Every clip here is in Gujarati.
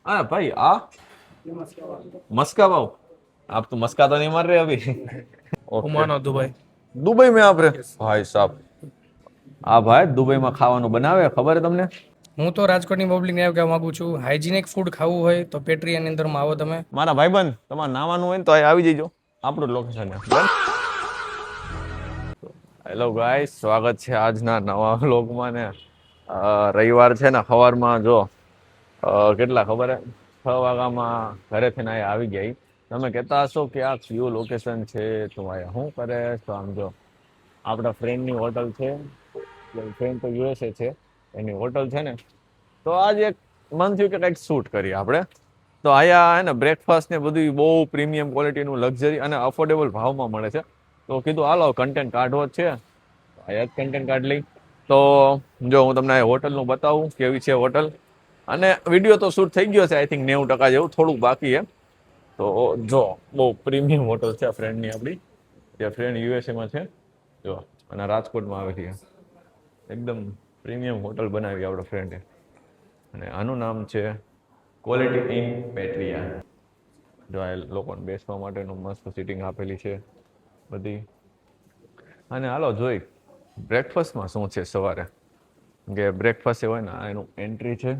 हाँ भाई आ मस्का पाव। आप तो मस्का तो नहीं मार रहे अभी। ओके। ઓમાનો દુબઈ. दुबई में आप रहे भाई साहब। આ ભાઈ દુબઈમાં ખાવાનું બનાવે ખબર છે તમને? હું તો રાજકોટની પબ્લિકને એવું કહેવા માંગુ છું, હાઇજીનિક ફૂડ ખાવું હોય તો પેટ્રિયાની અંદરમાં આવો તમે. મારા ભાઈબંધ તમારે નાવાનું હોય ને તો અહીં આવી જજો. આપણું લોકેશન છે. હેલો ગાઈસ, સ્વાગત છે આજના નવા વ્લોગમાં ને રવિવાર છે ને સવારમાં જો કેટલા ખબર હે 6 વાગ્યામાં ઘરેથી ને અહીંયા આવી ગયા. તમે કહેતા હશો કે આ કયું લોકેશન છે તો અહીંયા શું કરે તો આમ જો આપણા ફ્રેન્ડની હોટલ છે. ફ્રેન્ડ તો યુએસએ છે, એની હોટલ છે ને તો આજે એક મન થયું કે કંઈક શૂટ કરીએ આપણે. તો અહીંયા હે ને બ્રેકફાસ્ટ ને બધું બહુ પ્રીમિયમ ક્વોલિટીનું લક્ઝરી અને અફોર્ડેબલ ભાવમાં મળે છે. તો કીધું હાલો કન્ટેન્ટ કાઢવો જ છે, અહીંયા જ કન્ટેન્ટ કાઢ લઈ. તો જો હું તમને હોટલનું બતાવું કેવી છે હોટલ. અને વિડીયો તો શૂટ થઈ ગયો છે, આઈ થિંક 90% જેવું, થોડુંક બાકી છે. તો જો બહુ પ્રીમિયમ હોટલ છે ફ્રેન્ડની આપણી, જે ફ્રેન્ડ યુએસએમાં છે જો, અને રાજકોટમાં આવેલી છે. એકદમ પ્રીમિયમ હોટલ બનાવી આપણો ફ્રેન્ડે, અને આનું નામ છે ક્વોલિટી ઇન પેટ્રિયા. જો આ લોકોને બેસવા માટેનું મસ્ત સિટિંગ આપેલી છે બધી. અને હાલો જોઈ બ્રેકફાસ્ટમાં શું છે સવારે, કે બ્રેકફાસ્ટ હોય ને આ એનું એન્ટ્રી છે.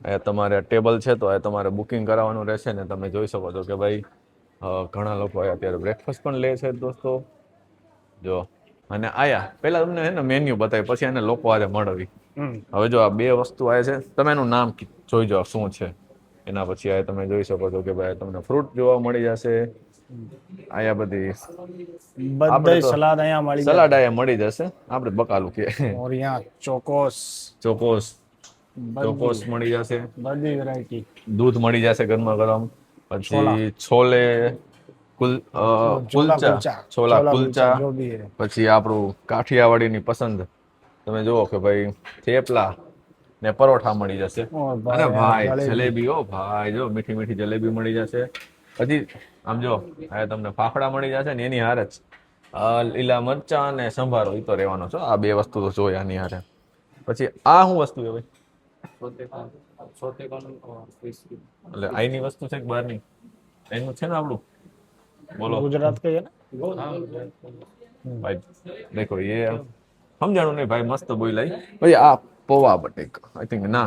એ તમારે ટેબલ છે તો એ તમારે બુકિંગ કરાવવાનું રહેશે ને તમે જોઈ શકો છો કે ભાઈ ઘણા લોકો અત્યારે બ્રેકફાસ્ટ પણ લે છે દોસ્તો જો. અને આયા પહેલા તમને હે ને મેન્યુ બતાવી પછી એને લોકો આજે મળવી. હવે જો આ બે વસ્તુ આવે છે, તમે એનું નામ જોઈ જાઓ શું છે. એના પછી આ તમે જોઈ શકો છો કે ભાઈ તમને ફ્રૂટ જોવા મળી જશે. આયા બધી આપણે તો સલાદ અહીંયા મળી જાય. સલાડ આયા મળી જશે, આપણે બકાલું કે और यहाँ ચોકોસ ચોકોસ ચોકોસ મળી જશે. બધી વેરાયટી. દૂધ મળી જશે ગરમા ગરમ. છોલા. પછી છોલે કુલચા, છોલા કુલચા. જો ભી હે. પછી આપણું કાઠિયાવાડીની પસંદ તમે જુઓ કે ભાઈ થેપલા ને પરોઠા મળી જશે. ઓર અને ભાઈ જલેબી. જલેબી, ઓ ભાઈ જો મીઠી મીઠી જલેબી મળી જશે. પછી આમ જો હવે તમને ફાફડા મળી જશે ને એની હારે જ લીલા મરચા અને સંભારો એ તો રહેવાનો છો. આ બે વસ્તુ તો જોઈએ આની હારે. પછી આ શું વસ્તુ છે ભાઈ? એટલે આઈની વસ્તુ છે કે બહારની? એનું છે ને આપણું બોલો गुजरात का है ना. ભાઈ દેખો ये સમજાણું નહીં ભાઈ, મસ્ત બોલાય. ભાઈ આ પોવા બટેકા आई थिंक ना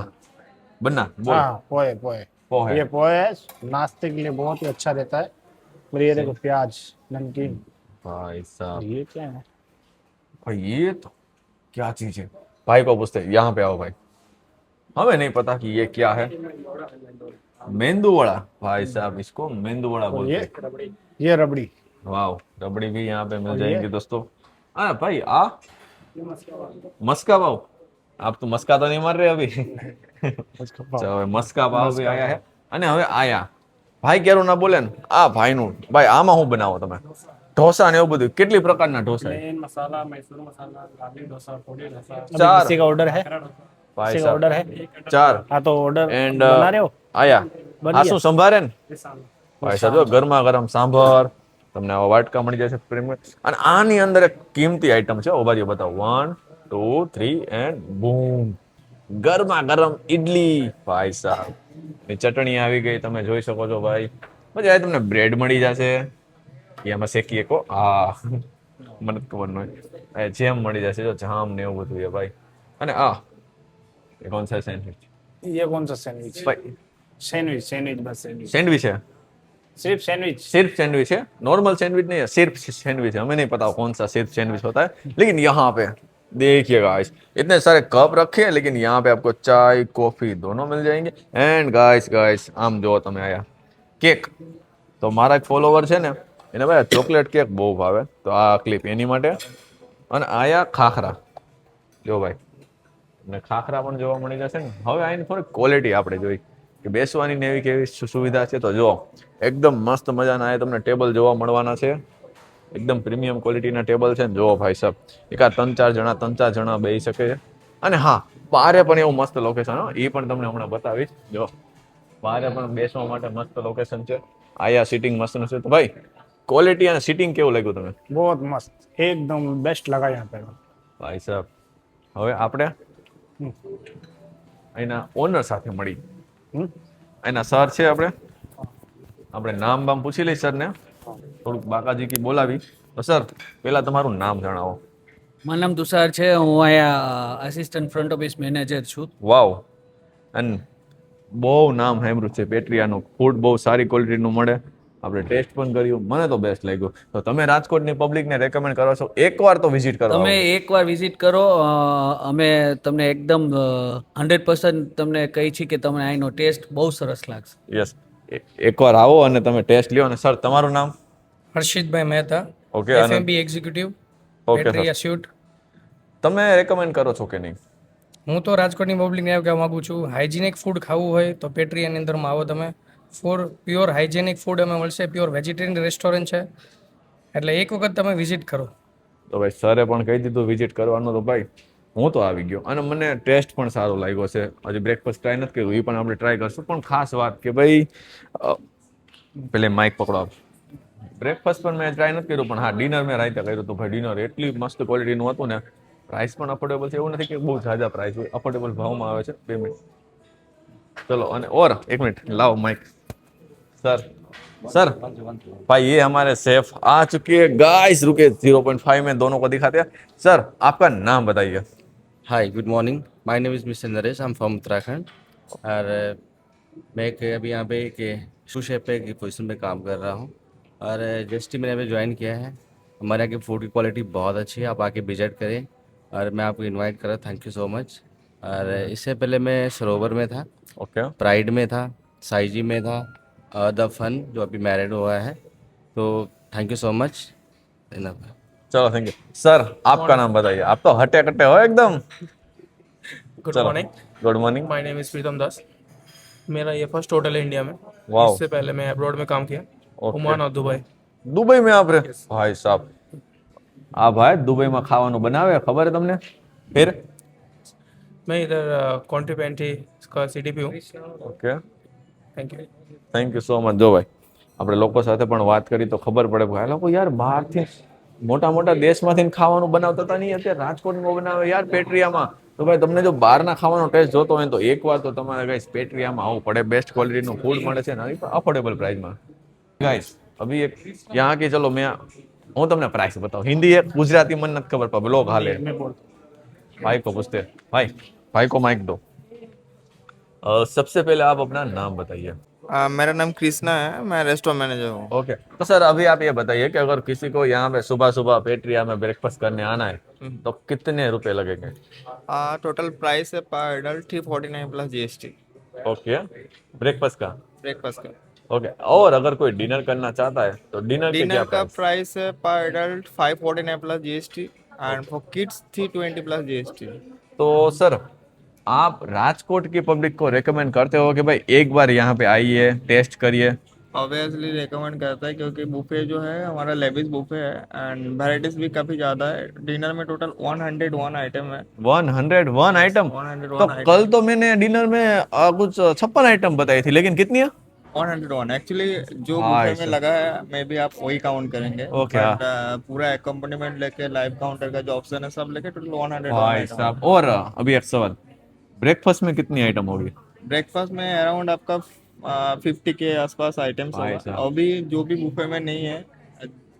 बना बोल हाँ पोहे पोहे. पोहे ये पोहे है, नाश्ते के लिए बहुत ही अच्छा रहता है. और ये देखो प्याज नमकीन. भाई साहब, ये क्या है? भाई ये तो क्या चीज है? भाई को पूछते हैं, यहाँ पे आओ भाई, हमें नहीं पता कि ये क्या है. मेंदू वड़ा, भाई साहब इसको मेंदू वड़ा और बोलते ये हैं. ये रबड़ी. वाह, रबड़ी भी यहाँ पे मिल और जाएंगी ये दोस्तों. हाँ भाई आ मस्का पाव. आप तो मस्का तो नहीं मार रहे अभी. उसका पाव. ચાલો હવે મસ્કા પાવ બી આયા હે. અને હવે આયા ભાઈ ક્યારું ના બોલે ને આ ભાઈનું ભાઈ આમાં શું બનાવો તમે? ઢોસા ને એવું બધું, કેટલી પ્રકારના ઢોસા છે? प्लेन मसाला, मैसूर मसाला, लाली डोसा, पोड़ी डोसा, अभी चार. किसी का ऑर्डर है? ભાઈ किसी का સાહેબ ऑर्डर है? 4 हाँ तो ऑर्डर એન્ડ बना रहे हो? આયા બની આ ગયા. શું સંભારે ને ये साल ભાઈ સાહેબ જો ગરમા ગરમ સાંભર તમને આવા વાટકા મળી જશે પ્રીમિયમ. અને આની અંદર એક કિંમતી આઈટમ છે, ઓ બાજુ બતાવો 1 2 3 એન્ડ બૂમ, ગરમા ગરમ ઈડલી. ભાઈ સાહેબ ની ચટણી આવી ગઈ, તમે જોઈ શકો છો ભાઈ. પછી આ તમને બ્રેડ મળી જશે, એમાં શેકી શકો. હા મને જ ખબર ન હોય. જેમ મળી જશે જો જામ ને એવું બધું છે ભાઈ. અને આ એ કોણ છે સેન્ડવિચ? ये कौन सा सैंडविच? भाई सैंडविच सैंडविच बस सैंडविच. सैंडविच है, सिर्फ सैंडविच. सिर्फ सैंडविच है, नॉर्मल सैंडविच नहीं है, सिर्फ सैंडविच है. हमें नहीं पता कौन सा सिर्फ सैंडविच होता है, लेकिन यहाँ पे देखिएगा गाइस इतने सारे कप रखे हैं, लेकिन यहाँ पे आपको चाय कॉफी दोनों मिल जाएंगे. एंड गाइस આમ જો તમે આયા કેક, તો મારા એક ફોલોવર છે ને એને ભાઈ ચોકલેટ કેક બહુ ભાવે, તો આ ક્લિપ એની માટે. અને આયા ખાખરા જો ભાઈ, ને ખાખરા પણ જોવા મળી જશે ને. હવે આની થોડી ક્વોલિટી આપણે જોઈ કે બેસવાની ને એવી કેવી સુવિધા છે. તો જો એકદમ મસ્ત મજાના આ તમને ટેબલ જોવા મળવાના છે, એકદમ પ્રીમિયમ ક્વોલિટીના ટેબલ છે ને. જો ભાઈ સાહેબ એકાદ 3-4 જણા બેસી શકે છે. અને હા બારે પણ એવું મસ્ત લોકેશન, એ પણ તમને હમણાં બતાવીશ. જો બારે પણ બેસવા માટે મસ્ત લોકેશન છે. આયા સીટિંગ મસ્ત છે. તો ભાઈ ક્વોલિટી અને સીટિંગ કેવું લાગ્યું તમે? बहुत मस्त एकदम बेस्ट लगा यहाँ पे. ભાઈ સાહેબ હવે આપણે અહીંના ઓનર સાથે મળી. हम्म? એના સર છે આપણે નામ બામ પૂછી લઈ સરને, થોડુંક બાકાજી કી બોલાવી. તો સર પહેલા તમારું નામ જણાવો. મારું નામ તુષાર છે. હું અહીંયા આસિસ્ટન્ટ ફ્રન્ટ ઓફિસ મેનેજર છું. વાવ. અને બહુ નામ સાંભળ્યું છે પેટ્રિયાનું. ફૂડ બહુ સારી ક્વોલિટીનું મળે. આપણે ટેસ્ટ પણ કર્યું, મને તો બેસ્ટ લાગ્યું. તો તમે રાજકોટની પબ્લિકને રેકમેન્ડ કરો છો એકવાર તો વિઝિટ કરો. તમે એકવાર વિઝિટ કરો. અમે તમને એકદમ 100% તમને કહી છીએ કે તમને અહીંનો ટેસ્ટ બહુ સરસ લાગશે. યસ, એકવાર આવો અને તમે ટેસ્ટ લ્યો. અને સર તમારું નામ? હર્ષિતભાઈ મહેતા, ઓકે. અને એફએમબી એક્ઝિક્યુટિવ, ઓકે સર, પેટ્રિયા સ્યુટ. તમે રેકમેન્ડ કરો છો કે નહીં? હું તો રાજકોટની પબ્લિકને એવું કહેવા માગું છું, હાઇજેનિક ફૂડ ખાવું હોય તો પેટ્રિયાની અંદરમાં આવો તમે. ફોર પ્યોર હાઇજેનિક ફૂડ અમે મળશે. પ્યોર વેજીટેરિયન રેસ્ટોરન્ટ છે, એટલે એક વખત તમે વિઝિટ કરો. તો ભાઈ સરે પણ કહી દીધું વિઝિટ કરવાનું, તો ભાઈ હું તો આવી ગયો. અને મને ટેસ્ટ પણ સારો લાગ્યો છે. હજી બ્રેકફાસ્ટ ટ્રાય નથી કર્યું, એ પણ આપણે ટ્રાય કરશું. પણ ખાસ વાત કે ભાઈ પેલે માઇક પકડો આપ. બ્રેકફાસ્ટ પણ મેં ટ્રાય નથી કર્યું, પણ હા ડિનર મેં રાતે કર્યું હતું. ભાઈ ડિનર એટલી મસ્ત ક્વોલિટીનું હતું ને, પ્રાઇસ પણ અફોર્ડેબલ છે. એવું નથી કે બહુ ઝાઝા પ્રાઇસ હોય, અફોર્ડેબલ ભાવમાં આવે છે. 2 મિનિટ चलो. और 1 मिनट लाओ माइक. सर भाई ये हमारे शेफ आ चुके हैं गाइस. रुके 0.5 में दोनों को दिखाते हैं. सर आपका नाम बताइए. Hi, good morning. My name is mister Naresh. I am from Uttarakhand. और मैं अभी यहाँ पे एक शू शेफ पे की पोजीशन पे काम कर रहा हूँ. और जस्ट मैंने अभी ज्वाइन किया है. हमारे यहाँ की फूड की क्वालिटी बहुत अच्छी है. आप आके विजिट करें. और मैं आपको इनवाइट कर रहा. Thank you so much. और इससे पहले मैं सरोवर में था, ओके. प्राइड में था, साइजी में था, द फन जो अभी मैरिड हुआ है. तो थैंक यू सो मच. चलो थैंक यू. सर आपका नाम बताइए. आप तो हटे कट्टे हो एकदम. Good morning. Good morning. My name is Pritam Das. मेरा ये फर्स्ट होटल है इंडिया में. वाओ. इससे पहले मैं अब्रॉड में काम किया, ओके. ओमान और दुबई. दुबई में आप रहे? भाई साहब આ ભાઈ દુબઈમાં ખાવાનું બનાવે ખબર છે તમને? फिर मैं इधर कॉन्ट्रीपेंट्री का सीडीपी हूँ. Okay. Thank you. So much. જો ભાઈ આપણે લોકો સાથે પણ વાત કરી તો ખબર પડે કે આ લોકો યાર બહારથી મોટા મોટા દેશમાંથી ખાવાનું બનાવતા હતા નહીં, અત્યારે રાજકોટમાં બનાવે યાર પેટ્રિયામાં. તો ભાઈ તમને જો બહારના ખાવાનો ટેસ્ટ જોતો હોય તો એકવાર તો તમારે ગાઈસ પેટ્રિયામાં આવવું પડે. બેસ્ટ ક્વોલિટીનું ફૂડ મળે છે ને અફોર્डेबल प्राइसમાં. ગાઈસ અભી એક यहाँ की चलो मैं હું તમને પ્રાઇસ बताऊं. हिंदी है गुजराती मन નથી ખબર पर लोग हाले भाई को पूछते. भाई को माइक दो. सबसे पहले आप अपना नाम बताइए. मेरा नाम कृष्णा है. मैं रेस्टोरेंट मैनेजर हूँ. ओके. तो सर अभी आप ये बताइए कि अगर किसी को यहाँ पे सुबह सुबह पेट्रिया में ब्रेकफास्ट करने आना है तो कितने रुपए लगेंगे? टोटल प्राइस है पर adult 349 plus GST. Okay. Breakfast का? ब्रेकफास्ट का. ओके. और अगर कोई डिनर करना चाहता है तो डिनर के क्या डिनर का प्राइस? प्राइस है पर adult 549 plus GST and for kids 320 plus GST. तो सर आप राजकोट की पब्लिक को रेकमेंड करते हो कि भाई एक बार यहाँ पे आइए, टेस्ट करिए? ऑब्वियसली रिकमेंड करता है क्योंकि बुफे जो है हमारा लेविस बुफे है एंड वैरायटीज भी काफ़ी ज़्यादा है. डिनर में टोटल 101 आइटम है. 101 आइटम? 101 तो कल तो मैंने डिनर में कुछ 56 आइटम बताई थी, लेकिन कितनी है? 101 एक्चुअली जो हाँ, बुफे ऐसा। में लगा है मे बी आप वही काउंट करेंगे. Okay, हाँ. पूरा एकम्पनीमेंट लेके लाइव काउंटर का जो ऑप्शन है सब लेके टोटल 101 भाई आइटम. साहब. और अभी एक सवाल, ब्रेकफास्ट में कितनी आइटम होगी? ब्रेकफास्ट में अराउंड आपका 50 के आसपास आइटम्स भाई होगा. साहब. अभी जो भी बुफे में नहीं है,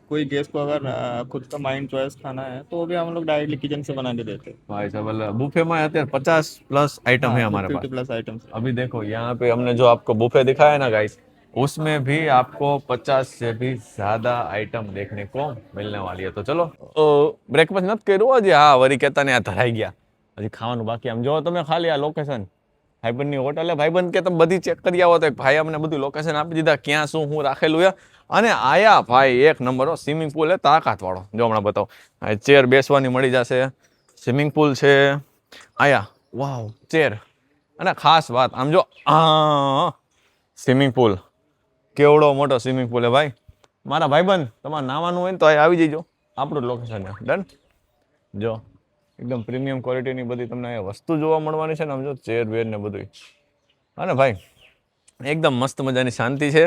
कोई गेस्ट को अगर खुद का माइंड चॉइस खाना है तो वो भी हम लोग डायरेक्टली किचन से बना के देते हैं. भाई साहब बुफे में અત્યારે 50 प्लस आइटम है हमारे 50 पास. Plus items. अभी देखो यहाँ पे हमने जो आपको बुफे दिखाया है ना गाइस, उसमें भी आपको 50 से भी ज्यादा आइटम देखने को मिलने वाली है. तो चलो બ્રેકફાસ્ટ નથી કર્યું હજી. હા વરી કહેતા ને આ ધરાઈ ગયા, હજી ખાવાનું બાકી. આમ જો તમે ખાલી આ લોકેશન ભાઈબંધની હોટલ હે, ભાઈબંધ કે તમે બધી ચેક કરી આવો તો એક ભાઈ અમને બધું લોકેશન આપી દીધા ક્યાં શું હું રાખેલું છે. અને આયા ભાઈ એક નંબર હો, સ્વિમિંગ પુલ હે તાકાત વાળો. જો હમણાં બતાવો, ચેર બેસવાની મળી જશે, સ્વિમિંગ પુલ છે આયા. વાવ ચેર. અને ખાસ વાત આમ જો સ્વિમિંગ પુલ, કેવડો મોટો સ્વિમિંગ પુલ હે ભાઈ. મારા ભાઈબંધ તમારે નાવાનું હોય ને તો આવી જજો, આપણું જ લોકેશન છે. ડન. જો એકદમ પ્રીમિયમ ક્વોલિટીની બધી તમને વસ્તુ જોવા મળવાની છે ને. આમ જો ચેર બેર ને બધું. અને ભાઈ એકદમ મસ્ત મજાની શાંતિ છે.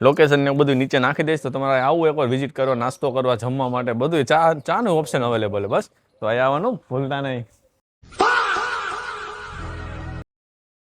લોકેશન ને બધું નીચે નાખી દઈશ તો તમારે આવું એકવાર વિઝિટ કરવા, નાસ્તો કરવા, જમવા માટે બધું ચાનું ઓપ્શન અવેલેબલ છે. બસ તો અહીંયા આવવાનું ભૂલતા નહીં.